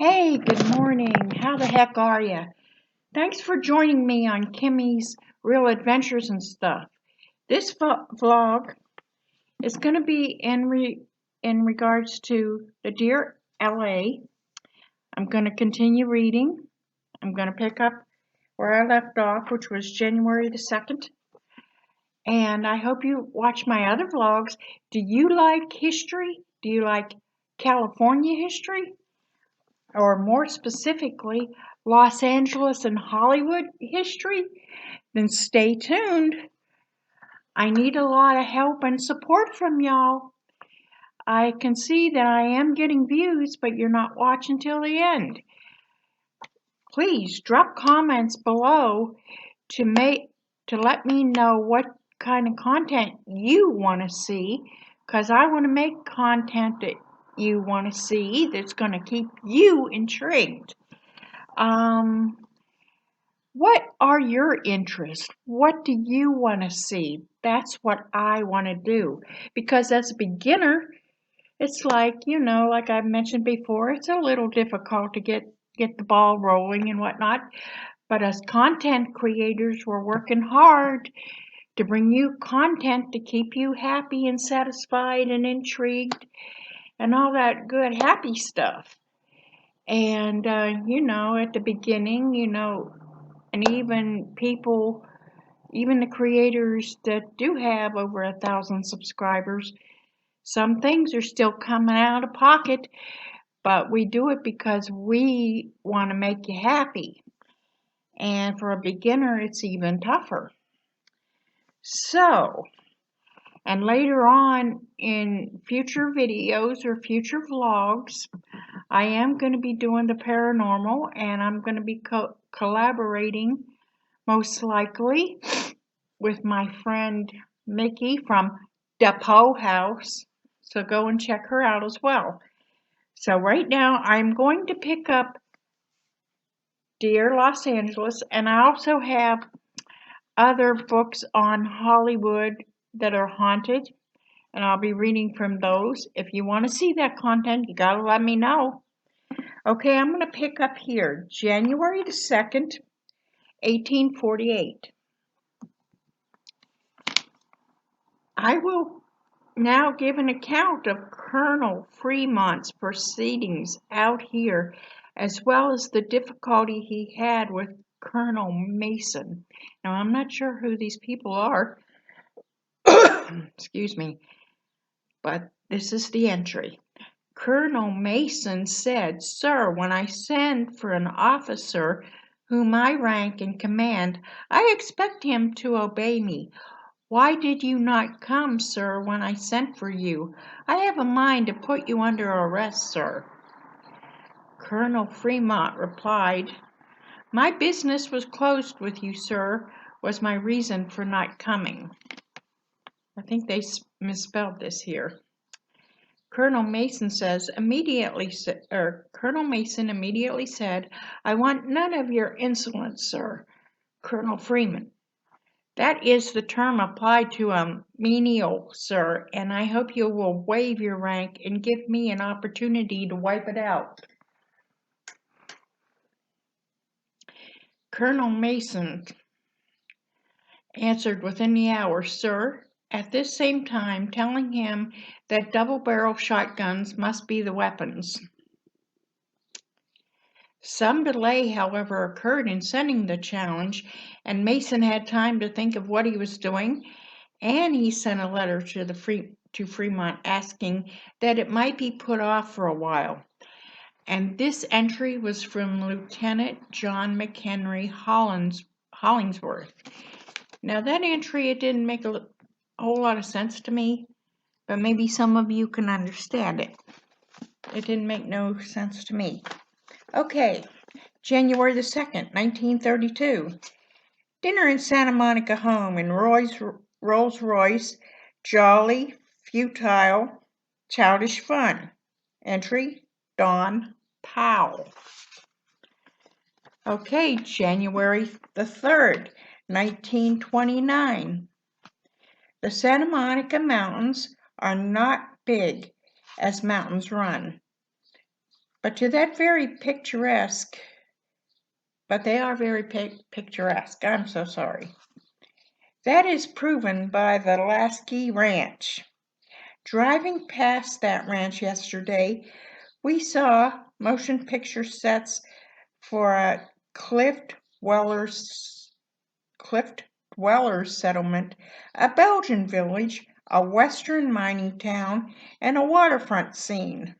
Hey, good morning. How the heck are you? Thanks for joining me on Kimmy's Real Adventures and Stuff. This vlog is going to be in regards to the Dear LA. I'm going to continue reading. I'm going to pick up where I left off, which was January the 2nd. And I hope you watch my other vlogs. Do you like history? Do you like California history? Or more specifically, Los Angeles and Hollywood history? Then stay tuned. I need a lot of help and support from y'all. I can see that I am getting views, but you're not watching till the end. Please drop comments below to let me know what kind of content you want to see, because I want to make content that you want to see that's going to keep you intrigued. What are your interests? What do you want to see? That's what I want to do. Because as a beginner, it's like, like I've mentioned before, it's a little difficult to get the ball rolling and whatnot. But as content creators, we're working hard to bring you content to keep you happy and satisfied and intrigued and all that good happy stuff. And, at the beginning, and even the creators that do have over 1,000 subscribers, some things are still coming out of pocket, but we do it because we want to make you happy. And for a beginner, it's even tougher. So, and later on in future videos or future vlogs, I am going to be doing the paranormal, and I'm going to be collaborating most likely with my friend Mickey from Depot House. So go and check her out as well. So right now I'm going to pick up Dear Los Angeles, and I also have other books on Hollywood that are haunted, and I'll be reading from those. If you want to see that content, you gotta let me know. Okay, I'm going to pick up here, January the 2nd, 1848. I will now give an account of Colonel Fremont's proceedings out here, as well as the difficulty he had with Colonel Mason. Now, I'm not sure who these people are, excuse me, but this is the entry. Colonel Mason said, "Sir, when I send for an officer whom I rank in command, I expect him to obey me. Why did you not come, sir, when I sent for you? I have a mind to put you under arrest, sir." Colonel Fremont replied, "My business was closed with you, sir, was my reason for not coming." I think they misspelled this here. Colonel Mason immediately said, "I want none of your insolence, sir." Colonel Freeman: "That is the term applied to a menial, sir, and I hope you will waive your rank and give me an opportunity to wipe it out." Colonel Mason answered within the hour, "Sir," at this same time telling him that double-barrel shotguns must be the weapons. Some delay, however, occurred in sending the challenge, and Mason had time to think of what he was doing, and he sent a letter to Fremont asking that it might be put off for a while. And this entry was from Lieutenant John McHenry Hollingsworth. Now that entry, it didn't make a whole lot of sense to me, but maybe some of you can understand it. It didn't make no sense to me. Okay, January the 2nd, 1932. Dinner in Santa Monica home in Roy's Rolls-Royce. Jolly, futile, childish fun. Entry, Don Powell. Okay, January the 3rd, 1929. The Santa Monica Mountains are not big as mountains run. But to that very picturesque, but they are very picturesque, I'm so sorry. That is proven by the Lasky Ranch. Driving past that ranch yesterday, we saw motion picture sets for a Cliff Dwellers settlement, a Belgian village, a western mining town, and a waterfront scene.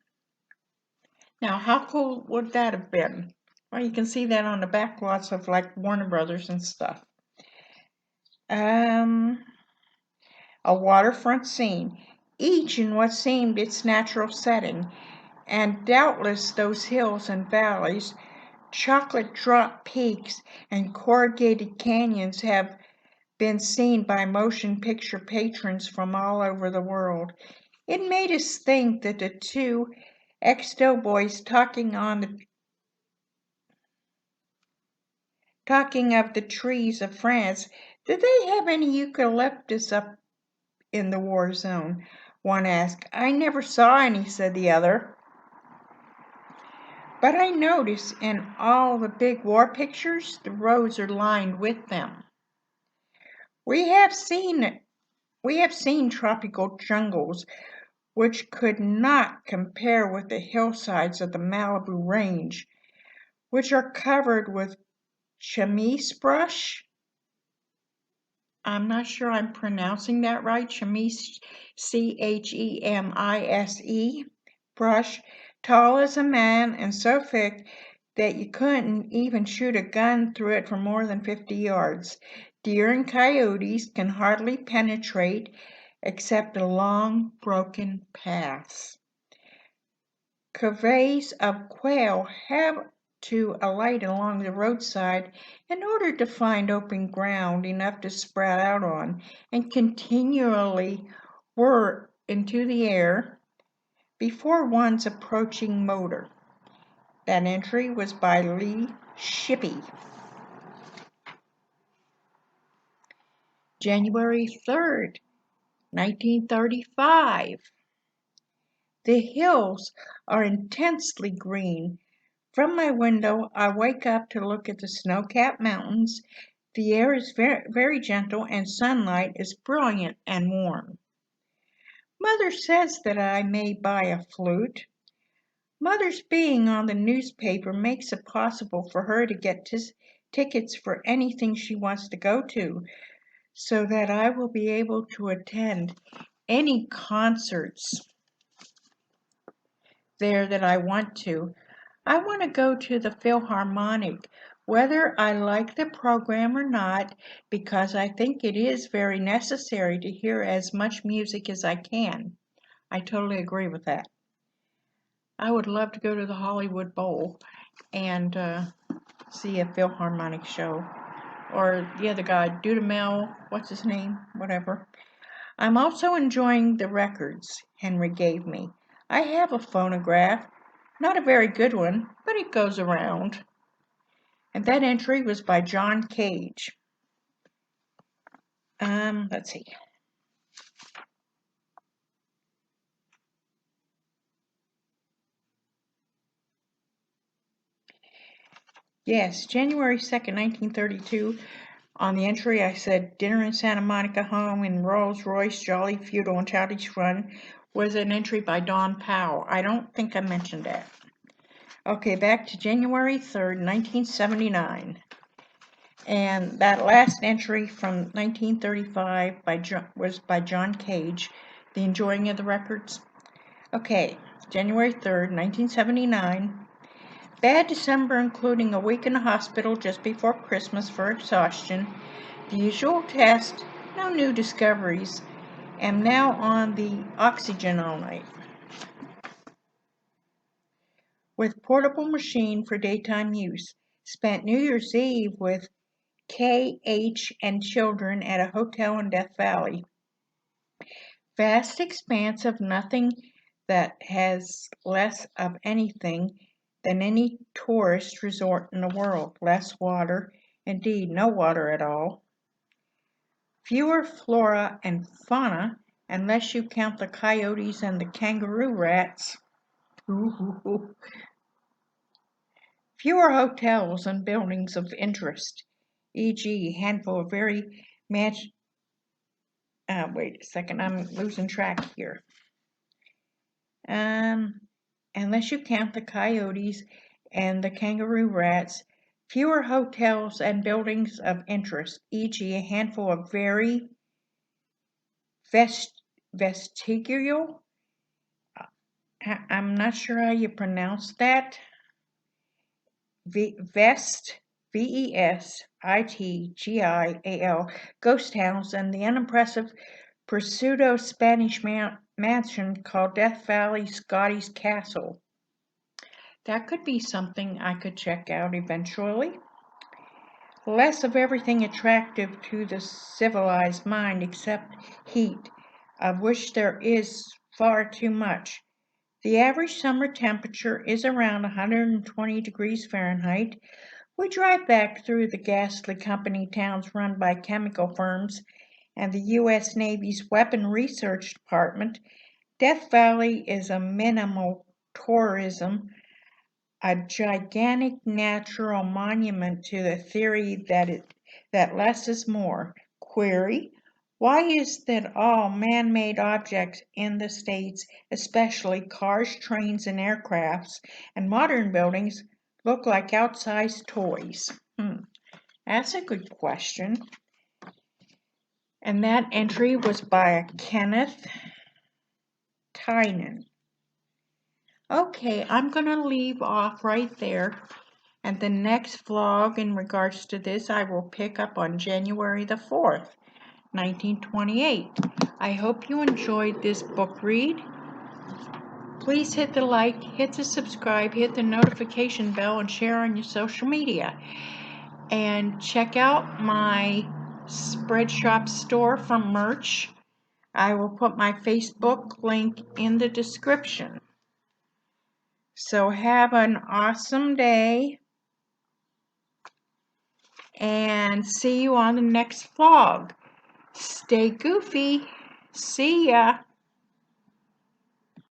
Now, how cool would that have been? Well, you can see that on the back lots of like Warner Brothers and stuff. A waterfront scene, each in what seemed its natural setting, and doubtless those hills and valleys, chocolate drop peaks, and corrugated canyons have been seen by motion picture patrons from all over the world. It made us think that the two ex-doughboys talking of the trees of France, did they have any eucalyptus up in the war zone? One asked. I never saw any, said the other. But I notice in all the big war pictures, the roads are lined with them. We have seen tropical jungles which could not compare with the hillsides of the Malibu Range, which are covered with chamise brush. I'm not sure I'm pronouncing that right. Chamise, Chemise, brush, tall as a man and so thick that you couldn't even shoot a gun through it for more than 50 yards. Deer and coyotes can hardly penetrate except along broken paths. Coveys of quail have to alight along the roadside in order to find open ground enough to spread out on, and continually whir into the air before one's approaching motor. That entry was by Lee Shippey. January 3rd, 1935. The hills are intensely green. From my window, I wake up to look at the snow-capped mountains. The air is very, very gentle and sunlight is brilliant and warm. Mother says that I may buy a flute. Mother's being on the newspaper makes it possible for her to get tickets for anything she wants to go to, so that I will be able to attend any concerts there that I want to. I want to go to the Philharmonic, whether I like the program or not, because I think it is very necessary to hear as much music as I can. I totally agree with that. I would love to go to the Hollywood Bowl and see a Philharmonic show. Or the other guy, Dudamel, what's his name? Whatever. I'm also enjoying the records Henry gave me. I have a phonograph, not a very good one, but it goes around. And that entry was by John Cage. Let's see. Yes, January 2nd, 1932. On the entry, I said dinner in Santa Monica home in Rolls Royce, Jolly Feudal and Childish Run was an entry by Don Powell. I don't think I mentioned that. Okay, back to January 3rd, 1979. And that last entry from 1935 was by John Cage, The Enjoying of the Records. Okay, January 3rd, 1979. Bad December, including a week in the hospital just before Christmas for exhaustion. The usual test, no new discoveries. Am now on the oxygen all night. With portable machine for daytime use. Spent New Year's Eve with K.H. and children at a hotel in Death Valley. Vast expanse of nothing that has less of anything than any tourist resort in the world. Less water, indeed no water at all. Fewer flora and fauna, unless you count the coyotes and the kangaroo rats. Ooh. fewer hotels and buildings of interest, e.g., handful of very wait a second, I'm losing track here. Unless you count the coyotes and the kangaroo rats, fewer hotels and buildings of interest, e.g., a handful of very vestigial. I'm not sure how you pronounce that. Vestitgial ghost towns and the unimpressive pseudo-Spanish mansion called Death Valley Scotty's Castle. That could be something I could check out eventually. Less of everything attractive to the civilized mind except heat, of which there is far too much. The average summer temperature is around 120 degrees Fahrenheit. We drive back through the ghastly company towns run by chemical firms and the U.S. Navy's Weapon Research Department. Death Valley is a minimal tourism, a gigantic natural monument to the theory that less is more. Query: why is that all man-made objects in the States, especially cars, trains, and aircrafts, and modern buildings, look like outsized toys? That's a good question. And that entry was by Kenneth Tynan. Okay, I'm going to leave off right there. And the next vlog in regards to this I will pick up on January the 4th, 1928. I hope you enjoyed this book read. Please hit the like, hit the subscribe, hit the notification bell, and share on your social media. And check out my Spreadshop store for merch. I will put my Facebook link in the description. So have an awesome day. And see you on the next vlog. Stay goofy. See ya.